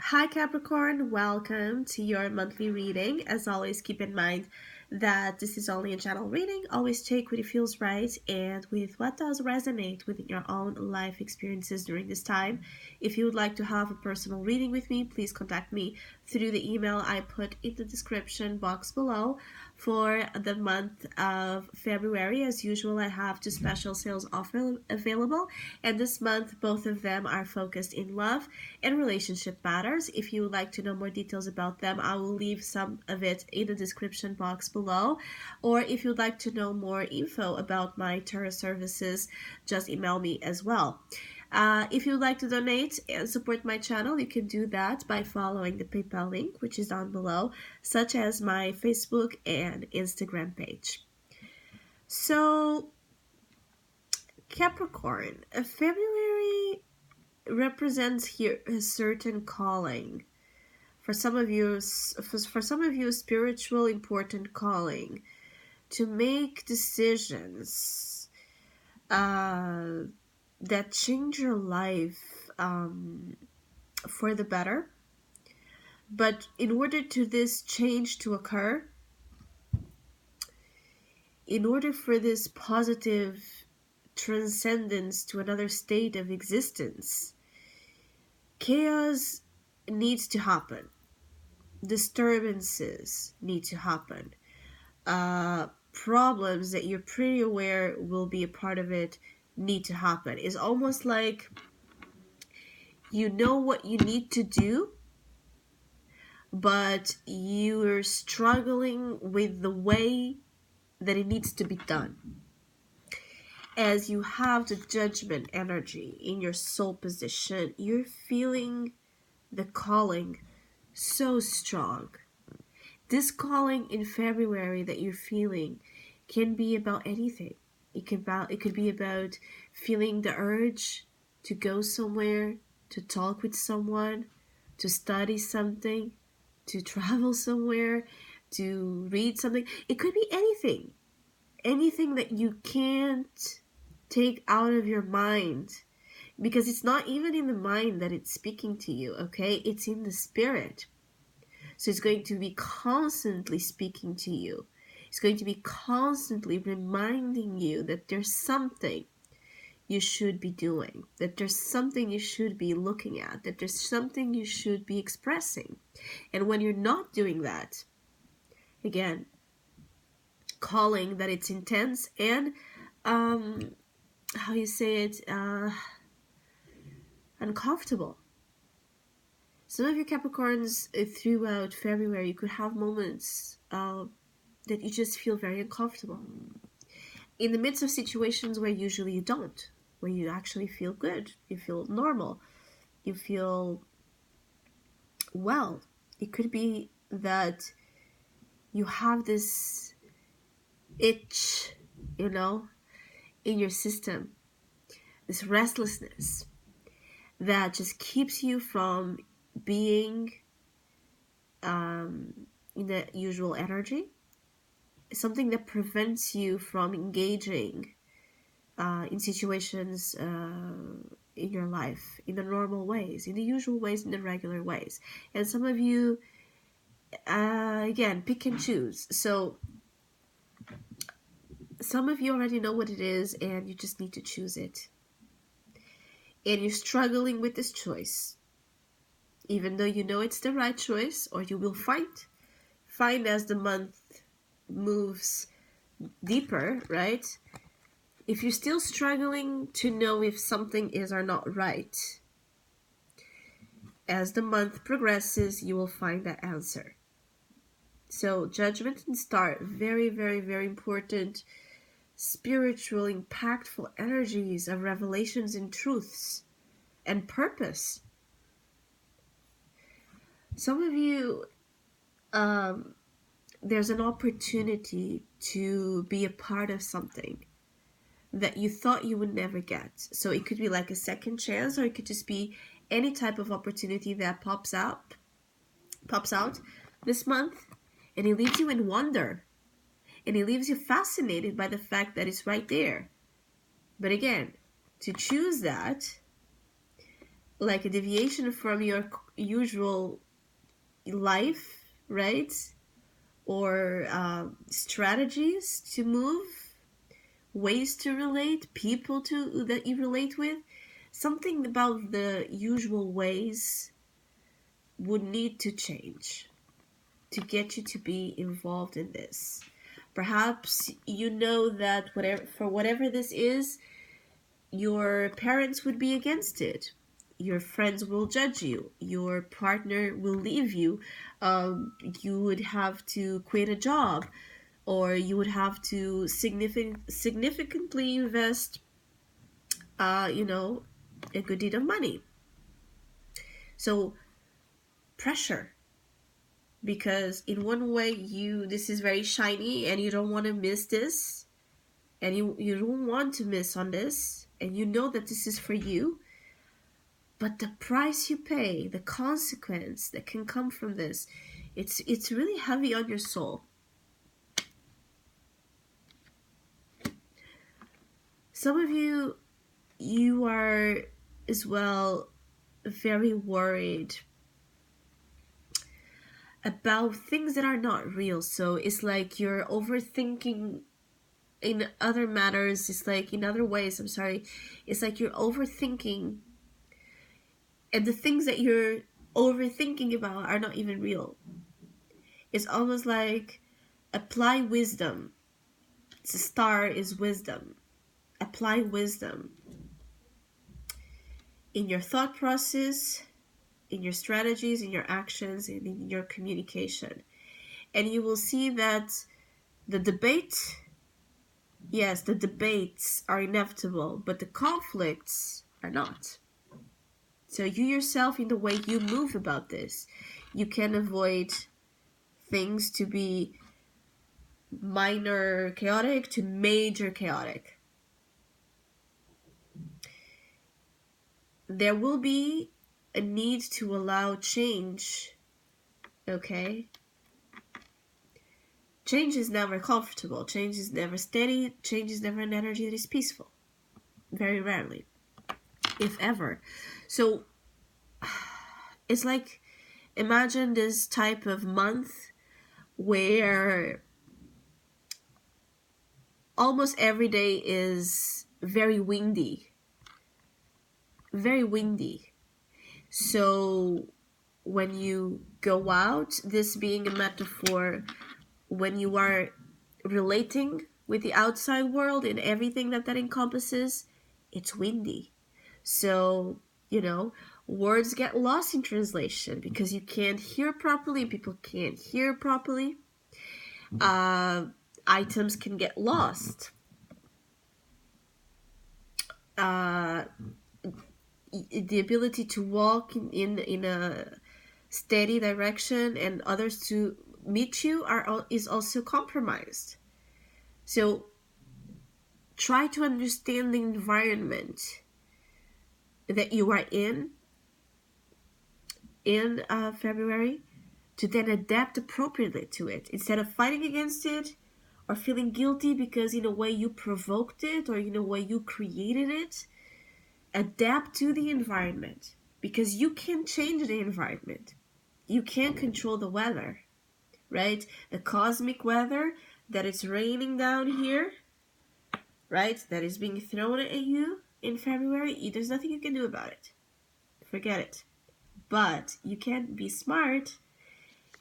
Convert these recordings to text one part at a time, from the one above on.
Hi Capricorn, welcome to your monthly reading. As always, keep in mind that this is only a general reading. Always take what it feels right and with what does resonate within your own life experiences during this time. If you would like to have a personal reading with me, please contact me through the email I put in the description box below. For the month of February, as usual, I have two special sales offers available, and this month both of them are focused in love and relationship matters. If you would like to know more details about them, I will leave some of it in the description box below. Or if you'd like to know more info about my tarot services, just email me as well. If you'd like to donate and support my channel, you can do that by following the PayPal link, which is down below, such as my Facebook and Instagram page. So, Capricorn, February represents here a certain calling. For some of you, a spiritual important calling to make decisions that change your life for the better. But in order to this change to occur, in order for this positive transcendence to another state of existence, chaos needs to happen. Disturbances need to happen. Problems that you're pretty aware will be a part of it need to happen. It's almost like you know what you need to do, but you're struggling with the way that it needs to be done. As you have the judgment energy in your soul position, you're feeling the calling so strong. This calling in February that you're feeling can be about anything. It could be about feeling the urge to go somewhere, to talk with someone, to study something, to travel somewhere, to read something. It could be anything. Anything that you can't take out of your mind, because it's not even in the mind that it's speaking to you, okay? It's in the spirit. So it's going to be constantly speaking to you. It's going to be constantly reminding you that there's something you should be doing, that there's something you should be looking at, that there's something you should be expressing. And when you're not doing that, again, calling that it's intense and, how you say it, uncomfortable. Some of you Capricorns throughout February, you could have moments that you just feel very uncomfortable. In the midst of situations where usually you don't, where you actually feel good, you feel normal, you feel well. It could be that you have this itch, in your system, this restlessness that just keeps you from being in the usual energy, something that prevents you from engaging in situations in your life in the normal ways, in the usual ways, in the regular ways. And some of you, again, pick and choose. So some of you already know what it is and you just need to choose it. And you're struggling with this choice, even though you know it's the right choice, or you will find as the month moves deeper, right? If you're still struggling to know if something is or not right, as the month progresses, you will find that answer. So judgment and start, very, very, very important, spiritual, impactful energies of revelations and truths and purpose. Some of you, there's an opportunity to be a part of something that you thought you would never get. So it could be like a second chance, or it could just be any type of opportunity that pops out this month, and it leaves you in wonder, and it leaves you fascinated by the fact that it's right there. But again, to choose that like a deviation from your usual life, right? Or strategies to move, ways to relate, people to that you relate with. Something about the usual ways would need to change to get you to be involved in this. Perhaps you know that whatever this is, your parents would be against it. Your friends will judge you. Your partner will leave you. You would have to quit a job, or you would have to significantly invest, you know, a good deal of money. So pressure, because in one way this is very shiny and you don't want to miss this, and you don't want to miss on this, and you know that this is for you. But the price you pay, the consequence that can come from this, it's really heavy on your soul. Some of you are as well very worried about things that are not real. So it's like you're overthinking in other matters. It's like in other ways, I'm sorry. It's like you're overthinking, and the things that you're overthinking about are not even real. It's almost like apply wisdom. The star is wisdom. Apply wisdom in your thought process, in your strategies, in your actions, and in your communication. And you will see that the debate, yes, the debates are inevitable, but the conflicts are not. So you yourself, in the way you move about this, you can avoid things to be minor chaotic to major chaotic. There will be a need to allow change, okay? Change is never comfortable. Change is never steady. Change is never an energy that is peaceful. Very rarely, if ever. So it's like, imagine this type of month where almost every day is very windy. Very windy. So when you go out, this being a metaphor, when you are relating with the outside world and everything that encompasses, it's windy. So, you know, words get lost in translation because you can't hear properly, people can't hear properly. Items can get lost. The ability to walk in a steady direction and others to meet you is also compromised. So try to understand the environment that you are in February, to then adapt appropriately to it instead of fighting against it or feeling guilty because in a way you provoked it or in a way you created it. Adapt to the environment, because you can change the environment. You can't control the weather, right? The cosmic weather that is raining down here, right? That is being thrown at you in February. There's nothing you can do about it. Forget it. But you can be smart.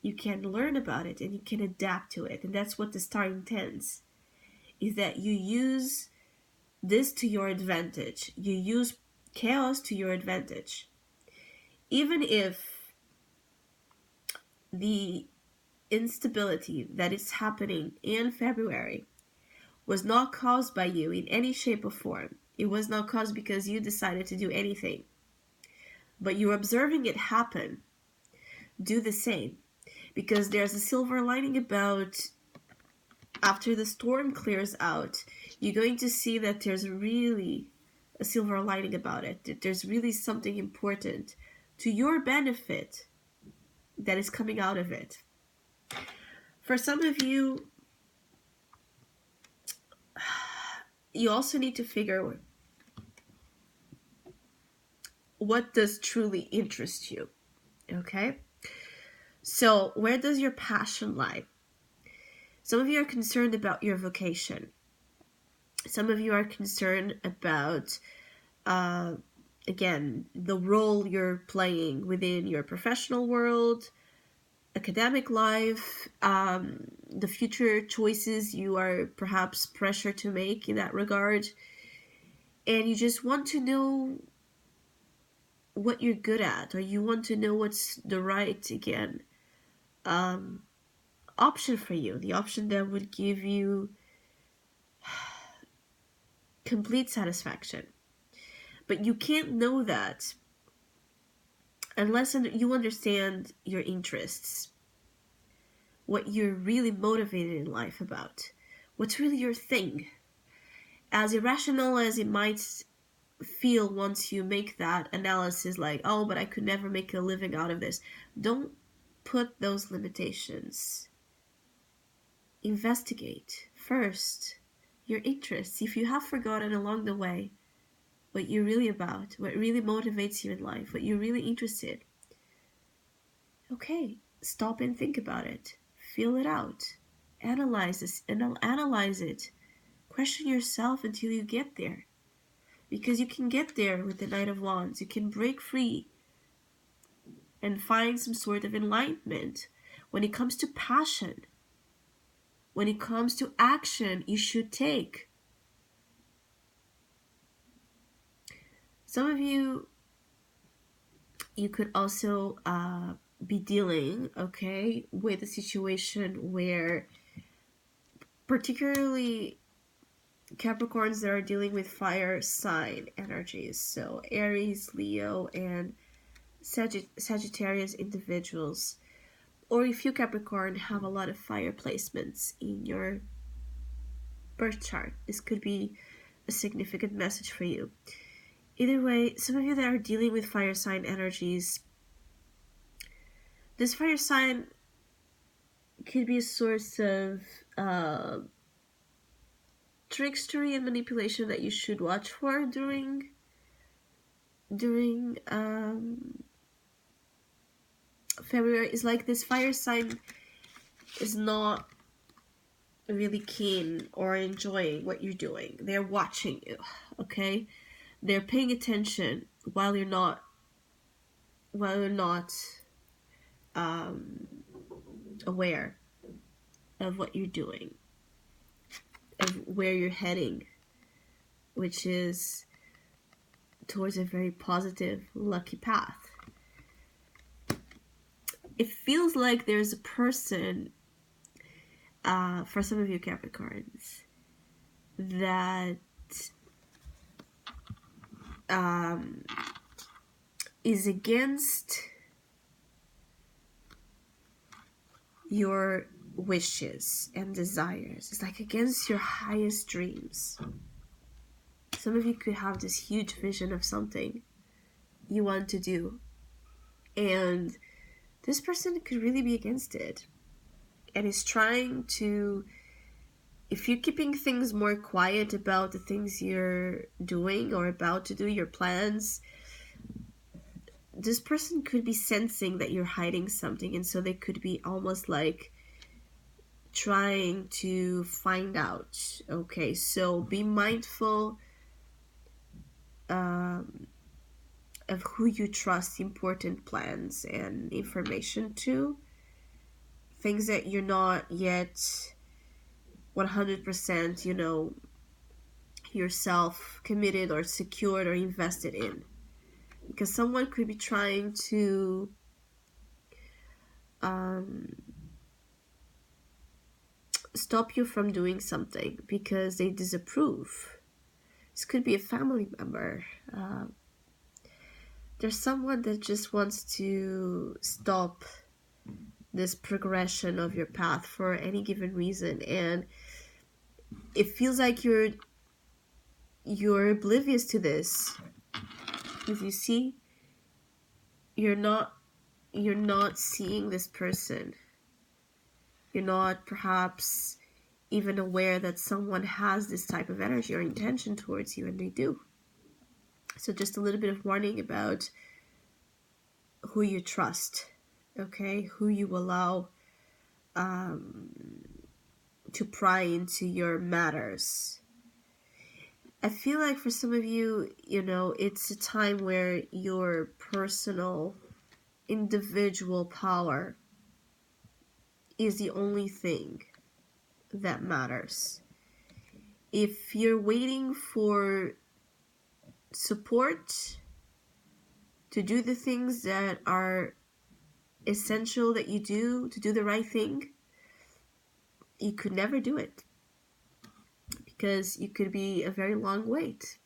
You can learn about it and you can adapt to it. And that's what the star intends, is that you use this to your advantage. You use chaos to your advantage. Even if the instability that is happening in February was not caused by you in any shape or form, it was not caused because you decided to do anything, but you're observing it happen, do the same. Because there's a silver lining about, after the storm clears out, you're going to see that there's really a silver lining about it. That there's really something important to your benefit that is coming out of it. For some of you, you also need to figure what does truly interest you? Okay? So, where does your passion lie? Some of you are concerned about your vocation. Some of you are concerned about, uh, again, the role you're playing within your professional world, academic life, the future choices you are perhaps pressured to make in that regard. And you just want to know what you're good at, or you want to know what's the right, again, um, option for you, the option that would give you complete satisfaction. But you can't know that unless you understand your interests, what you're really motivated in life about, what's really your thing. As irrational as it might feel once you make that analysis, like, oh, but I could never make a living out of this, don't put those limitations. Investigate first your interests. If you have forgotten along the way what you're really about, what really motivates you in life, what you're really interested, okay, stop and think about it. Feel it out. Analyze this and analyze it. Question yourself until you get there. Because you can get there with the Knight of Wands. You can break free and find some sort of enlightenment. When it comes to passion, when it comes to action you should take. Some of you could also be dealing, okay, with a situation where, particularly Capricorns that are dealing with fire sign energies, so Aries, Leo, and Sagittarius individuals, or if you Capricorn have a lot of fire placements in your birth chart, this could be a significant message for you. Either way, some of you that are dealing with fire sign energies, this fire sign could be a source of trickstery and manipulation that you should watch for during February. Is like this fire sign is not really keen or enjoying what you're doing. They're watching you, okay? They're paying attention while you're not aware of what you're doing, of where you're heading, which is towards a very positive, lucky path. It feels like there's a person, for some of you Capricorns, that is against your wishes and desires. It's like against your highest dreams. Some of you could have this huge vision of something you want to do, and this person could really be against it and is trying to, if you're keeping things more quiet about the things you're doing or about to do, your plans, this person could be sensing that you're hiding something, and so they could be almost like trying to find out. Okay, so be mindful of who you trust important plans and information to. Things that you're not yet 100%, yourself committed or secured or invested in. Because someone could be trying to stop you from doing something because they disapprove. This could be a family member. There's someone that just wants to stop this progression of your path for any given reason, and it feels like you're oblivious to this. If you see, you're not seeing this person. You're not perhaps even aware that someone has this type of energy or intention towards you, and they do. So just a little bit of warning about who you trust, okay? Who you allow to pry into your matters. I feel like for some of you, it's a time where your personal, individual power is the only thing that matters. If you're waiting for support to do the things that are essential that you do to do the right thing, you could never do it, because you could be a very long wait.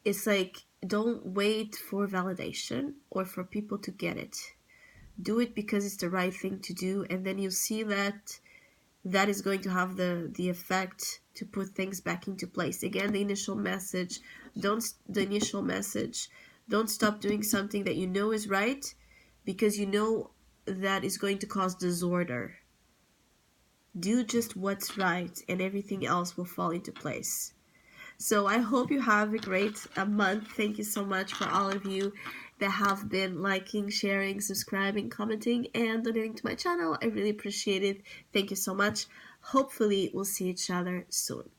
It's like, don't wait for validation or for people to get it. Do it because it's the right thing to do, and then you'll see that is going to have the effect to put things back into place. Again, the initial message, don't stop doing something that you know is right, because you know that is going to cause disorder. Do just what's right, and everything else will fall into place. So I hope you have a great month. Thank you so much for all of you that have been liking, sharing, subscribing, commenting, and donating to my channel. I really appreciate it. Thank you so much. Hopefully we'll see each other soon.